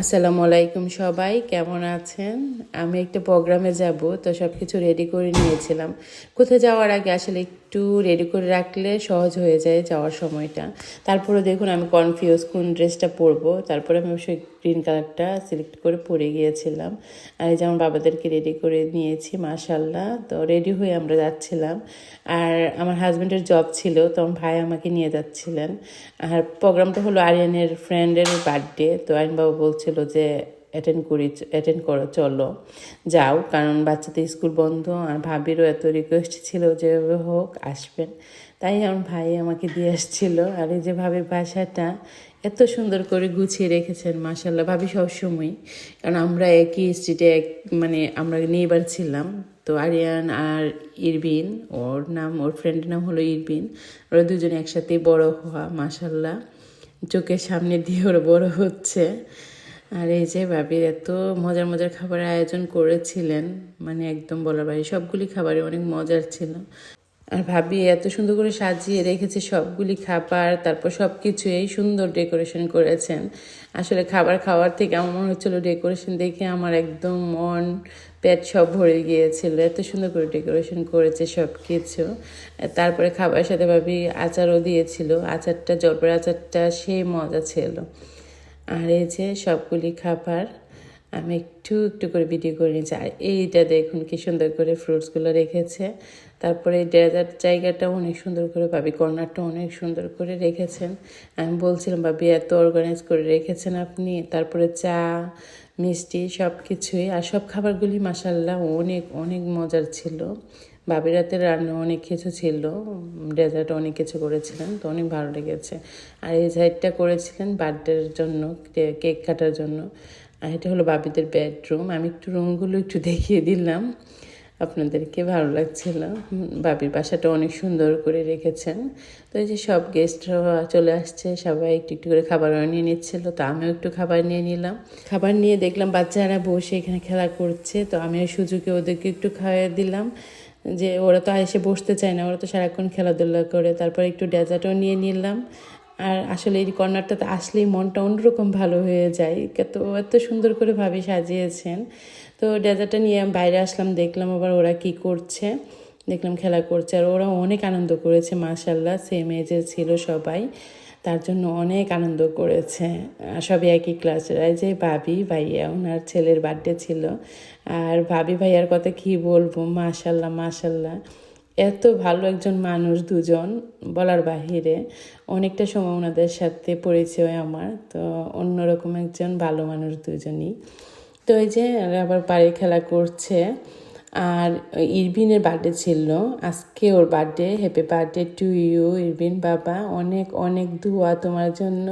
আসসালামু আলাইকুম সবাই, কেমন আছেন? আমি একটা প্রোগ্রামে যাব, তো সব কিছু রেডি করে নিয়েছিলাম। কোথায় যাওয়ার আগে আসলে একটু রেডি করে রাখলে সহজ হয়ে যায় যাওয়ার সময়টা। তারপরে দেখুন আমি কনফিউজ কোন ড্রেসটা পরবো। তারপরে আমি অবশ্যই গ্রিন কালারটা সিলেক্ট করে পরে গিয়েছিলাম। আর এই যে আমার বাবাদেরকে রেডি করে নিয়েছি, মাশাল্লাহ। তো রেডি হয়ে আমরা যাচ্ছিলাম। আর আমার হাজব্যান্ডের জব ছিল, তো আমার ভাই আমাকে নিয়ে যাচ্ছিলেন। আর প্রোগ্রামটা হলো আরিয়ানের ফ্রেন্ডের বার্থডে, তো আরিয়ান বাবু বলছিল যে অ্যাটেন্ড করো, চলো যাও, কারণ বাচ্চাদের স্কুল বন্ধ। আর ভাবিরও এত রিকোয়েস্ট ছিল যেভাবে হোক আসবেন, তাই আমার ভাই আমাকে দিয়ে আসছিল। আর এই যে ভাবির বাসাটা এত সুন্দর করে গুছিয়ে রেখেছেন, মাশাল্লাহ। ভাবি সবসময়, কারণ আমরা একই স্ট্রিটে মানে আমরা নেইবার ছিলাম। তো আরিয়ান আর ইরবিন, ওর ফ্রেন্ডের নাম হলো ইরবিন। ওরা দুজনে একসাথে বড় হওয়া, মাশাল্লাহ। চোখের সামনে দিয়ে ওরা বড় হচ্ছে। আর এই যে ভাবির এত মজার মজার খাবারের আয়োজন করেছিলেন, মানে একদম বলার বাইরে, সবগুলি খাবারই অনেক মজার ছিল। আর ভাবি এত সুন্দর করে সাজিয়ে রেখেছে সবগুলি খাবার, তারপর সব কিছু এই সুন্দর ডেকোরেশন করেছেন। আসলে খাবার খাওয়ার থেকে আমার মনে হচ্ছিল ডেকোরেশন দেখে আমার একদম মন পেট সব ভরে গিয়েছিল, এত সুন্দর করে ডেকোরেশন করেছে সব কিছু। তারপরে খাবারের সাথে ভাবি আচারও দিয়েছিল, আচারটা, জলপাইয়ের আচারটা সেই মজা ছিল। আর এই যে সবগুলি খাবার আমি একটু একটু করে ভিডিও করে নিয়েছি। আর এইটা দেখুন কি সুন্দর করে ফ্রুটসগুলো রেখেছে। তারপরে ডেজার্ট জায়গাটা অনেক সুন্দর করে, ভাবি কর্নারটা অনেক সুন্দর করে রেখেছেন। আমি বলছিলাম ভাবি এত অর্গানাইজ করে রেখেছেন আপনি। তারপরে চা, মিষ্টি সব কিছুই, আর সব খাবারগুলি মাসাল্লাহ অনেক অনেক মজার ছিল। ভাবির রাতের রান্না অনেক কিছু ছিল, ডেজার্ট অনেক কিছু করেছিলেন, তো অনেক ভালো লেগেছে। আর এই সাইডটা করেছিলেন বার্থডের জন্য, কেক কাটার জন্য। আর এটা হলো বাবিদের বেডরুম। আমি একটু রুমগুলো একটু দেখিয়ে দিলাম আপনাদেরকে, ভালো লাগছিল। বাবির বাসাটা অনেক সুন্দর করে রেখেছেন। তো এই যে সব গেস্টরা চলে আসছে, সবাই একটু একটু করে খাবার নিয়ে নিচ্ছিল, তো আমিও একটু খাবার নিয়ে নিলাম। খাবার নিয়ে দেখলাম বাচ্চারা বসে এখানে খেলা করছে, তো আমিও সুযোগে ওদেরকে একটু খাইয়ে দিলাম। যে ওরা তো এসে বসতে চায় না, ওরা তো সারাক্ষণ খেলাধুলা করে। তারপর একটু ডেজার্টও নিয়ে নিলাম। আর আসলে এই কর্নারটাতে আসলেই মনটা অন্যরকম ভালো হয়ে যায়, তো এত সুন্দর করে ভাবি সাজিয়েছেন। তো ডেজার্টটা নিয়ে বাইরে আসলাম, দেখলাম আবার ওরা কি করছে, দেখলাম খেলা করছে। আর ওরা অনেক আনন্দ করেছে, মাশাল্লাহ। সেম এজের ছিল সবাই, তার জন্য অনেক আনন্দ করেছে। সবই একই ক্লাসের। এই যে ভাবি ভাইয়া, ওনার ছেলের বার্থডে ছিল। আর ভাবি ভাইয়ার কথা কি বলবো, মাশাল্লাহ মাশাল্লাহ। এত ভালো একজন মানুষ দুজন, বলার বাহিরে। অনেকটা সময় ওনাদের সাথে পরিচয় আমার, তো অন্যরকম একজন ভালো মানুষ দুজনই। তো এই যে আবার বাড়ির খেলা করছে। আর ইরবিনের বার্থডে ছিল আজকে, ওর birthday. Happy birthday to you Irbin বাবা, অনেক অনেক দোয়া তোমার জন্য,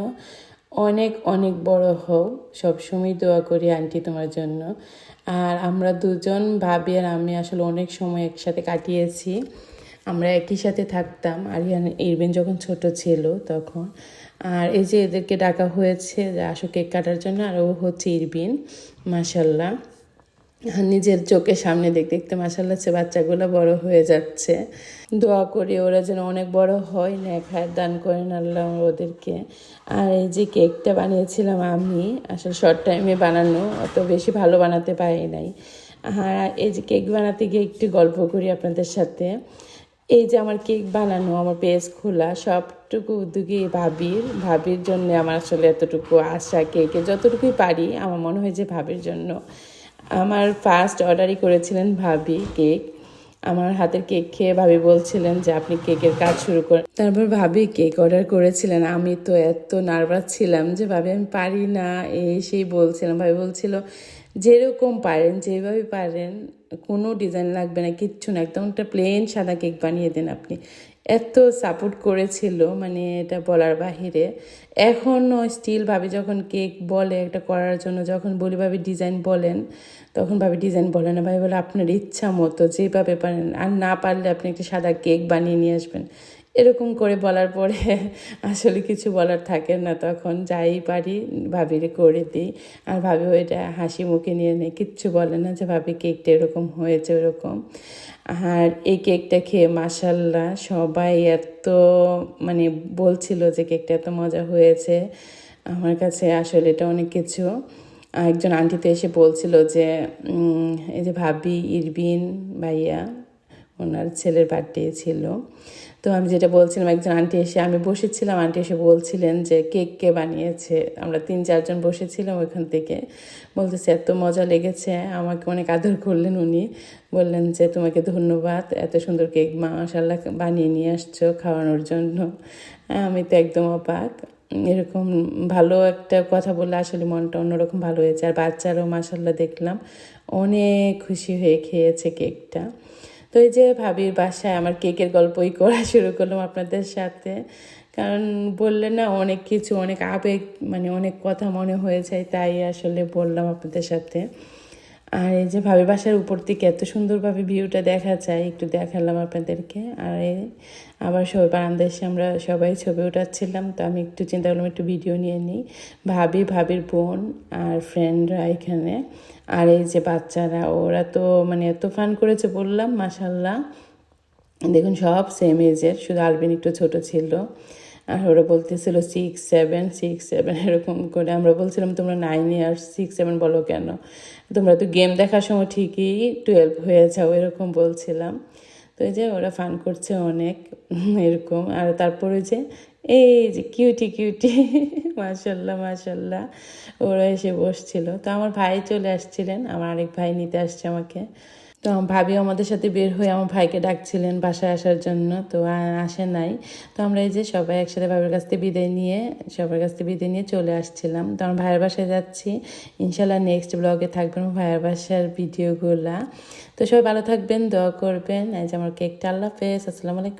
অনেক অনেক বড় হও, সবসময় দোয়া করি আন্টি তোমার জন্য। আর আমরা দুজন, ভাবি আর আমি, আসলে অনেক সময় একসাথে কাটিয়েছি। আমরা একই সাথে থাকতাম আরিয়ান ইরবিন যখন ছোট ছিল তখন। আর এই যে এদেরকে ডাকা হয়েছে যে আসো কেক কাটার জন্য, আর ও হচ্ছে ইরবিন, মাশাল্লাহ। নিজের চোখের সামনে দেখতে দেখতে মাশাল্লাহ সে বাচ্চাগুলো বড় হয়ে যাচ্ছে। দোয়া করি ওরা যেন অনেক বড় হয়, নেক হায়াত দান করেন আল্লাহ ওদেরকে। আর এই যে কেকটা বানিয়েছিলাম আমি, আসলে শর্ট টাইমে বানানো, অত বেশি ভালো বানাতে পারি নাই। আর এই যে কেক বানাতে গিয়ে একটু গল্প করি আপনাদের সাথে। এই যে আমার কেক বানানো, আমার পেজ খোলা, সবটুকু উদ্যোগী ভাবির জন্য। আমার আসলে এতটুকু আশা, কেকে যতটুকুই পারি আমার মনে হয় যে ভাবির জন্য। আমার ফার্স্ট অর্ডারই করেছিলেন ভাবি কেক। আমার হাতের কেক খেয়ে ভাবি বলছিলেন যে আপনি কেকের কাজ শুরু করেন। তারপর ভাবি কেক অর্ডার করেছিলেন। আমি তো এত নার্ভাস ছিলাম যে ভাবি আমি পারি না, সেই বলছিলাম। ভাবি বলছিল যেরকম পারেন, যেভাবে পারেন, কোনো ডিজাইন লাগবে না, কিচ্ছু না, একদম একটা প্লেন সাদা কেক বানিয়ে দেন আপনি। এত সাপোর্ট করেছিল, মানে এটা বলার বাহিরে। এখনও স্টিল ভাবি যখন কেক বলে একটা করার জন্য, যখন বলি ভাবি ডিজাইন বলেন, তখন ভাবি ডিজাইন বলে না, ভাবি বলে আপনার ইচ্ছা মতো যেভাবে পারেন, আর না পারলে আপনি একটা সাদা কেক বানিয়ে নিয়ে আসবেন। এরকম করে বলার পরে আসলে কিছু বলার থাকে না, তখন যাই পারি ভাবিরে করে দিই। আর ভাবি ওইটা হাসি মুখে নিয়ে নেয়, কিচ্ছু বলে না যে ভাবি কেকটা এরকম হয়েছে ওরকম। আর এই কেকটা খেয়ে মাশাল্লাহ সবাই এত মানে বলছিল যে কেকটা এত মজা হয়েছে। আমার কাছে আসলে এটা অনেক কিছু। একজন আন্টি তো এসে বলছিল যে এই যে ভাবি ইরবিন ভাইয়া ওনার ছেলের বার্থডে ছিল। তো আমি যেটা বলছিলাম, একজন আন্টি এসে, আমি বসেছিলাম, আন্টি এসে বলছিলেন যে কেক কে বানিয়েছে। আমরা 3-4 জন বসেছিলাম ওইখান থেকে, বলতেছে এত মজা লেগেছে, আমাকে অনেক আদর করলেন উনি, বললেন যে তোমাকে ধন্যবাদ, এত সুন্দর কেক মাশাআল্লাহ বানিয়ে নিয়ে আসছো খাওয়ানোর জন্য। আমি তো একদম অবাক। এরকম ভালো একটা কথা বললে আসলে মনটা অন্যরকম ভালো হয়েছে। আর বাচ্চারাও মাশাআল্লাহ দেখলাম অনেক খুশি হয়ে খেয়েছে কেকটা। তো এই যে ভাবির বাসায় আমার কেকের গল্পই করা শুরু করলাম আপনাদের সাথে, কারণ বললে না অনেক কিছু, অনেক আবেগ, মানে অনেক কথা মনে হয়ে যায়, তাই আসলে বললাম আপনাদের সাথে। আর এই যে ভাবির বাসার উপর থেকে এত সুন্দরভাবে ভিউটা দেখা যায়, একটু দেখালাম আপনাদেরকে। আর আবার সবাই বারান্দায় এসে আমরা সবাই ছবি উঠাচ্ছিলাম, তো আমি একটু চিন্তা করলাম একটু ভিডিও নিয়ে নিই। ভাবির বোন আর ফ্রেন্ডরা এখানে, আর এই যে বাচ্চারা, ওরা তো মানে এত ফান করেছে বললাম, মাশাল্লাহ। দেখুন সব সেম এজের, শুধু আলবিন একটু ছোট ছিল। আর ওরা বলতেছিল 6, 7 এরকম করে। আমরা বলছিলাম তোমরা 9 ইয়ার্স 6, 7 বলো কেন, তোমরা তো গেম দেখার সময় ঠিকই 12 হয়ে যাও, এরকম বলছিলাম। তো এই যে ওরা ফান করছে অনেক এরকম। আর তারপরে যে এই যে কিউটি মাশাল্লাহ ওরা এসে বসছিল। তো আমার ভাই চলে আসছিলেন, আমার আরেক ভাই নিতে আসছে আমাকে। তো ভাবি আমাদের সাথে বের হয়ে আমার ভাইকে ডাকছিলেন বাসায় আসার জন্য, তো আসে নাই। তো আমরা এই যে সবাই একসাথে ভাবির কাছ থেকে সবার কাছ থেকে বিদায় নিয়ে চলে আসছিলাম। তো আমার ভাইয়ের বাসায় যাচ্ছি, ইনশাল্লাহ নেক্সট ব্লগে থাকবেন ভাইয়ের বাসার ভিডিওগুলা। তো সবাই ভালো থাকবেন, দোয়া করবেন। এই যে আমার কেকটা, আল্লাহ হাফেজ, আসসালামু আলাইকুম।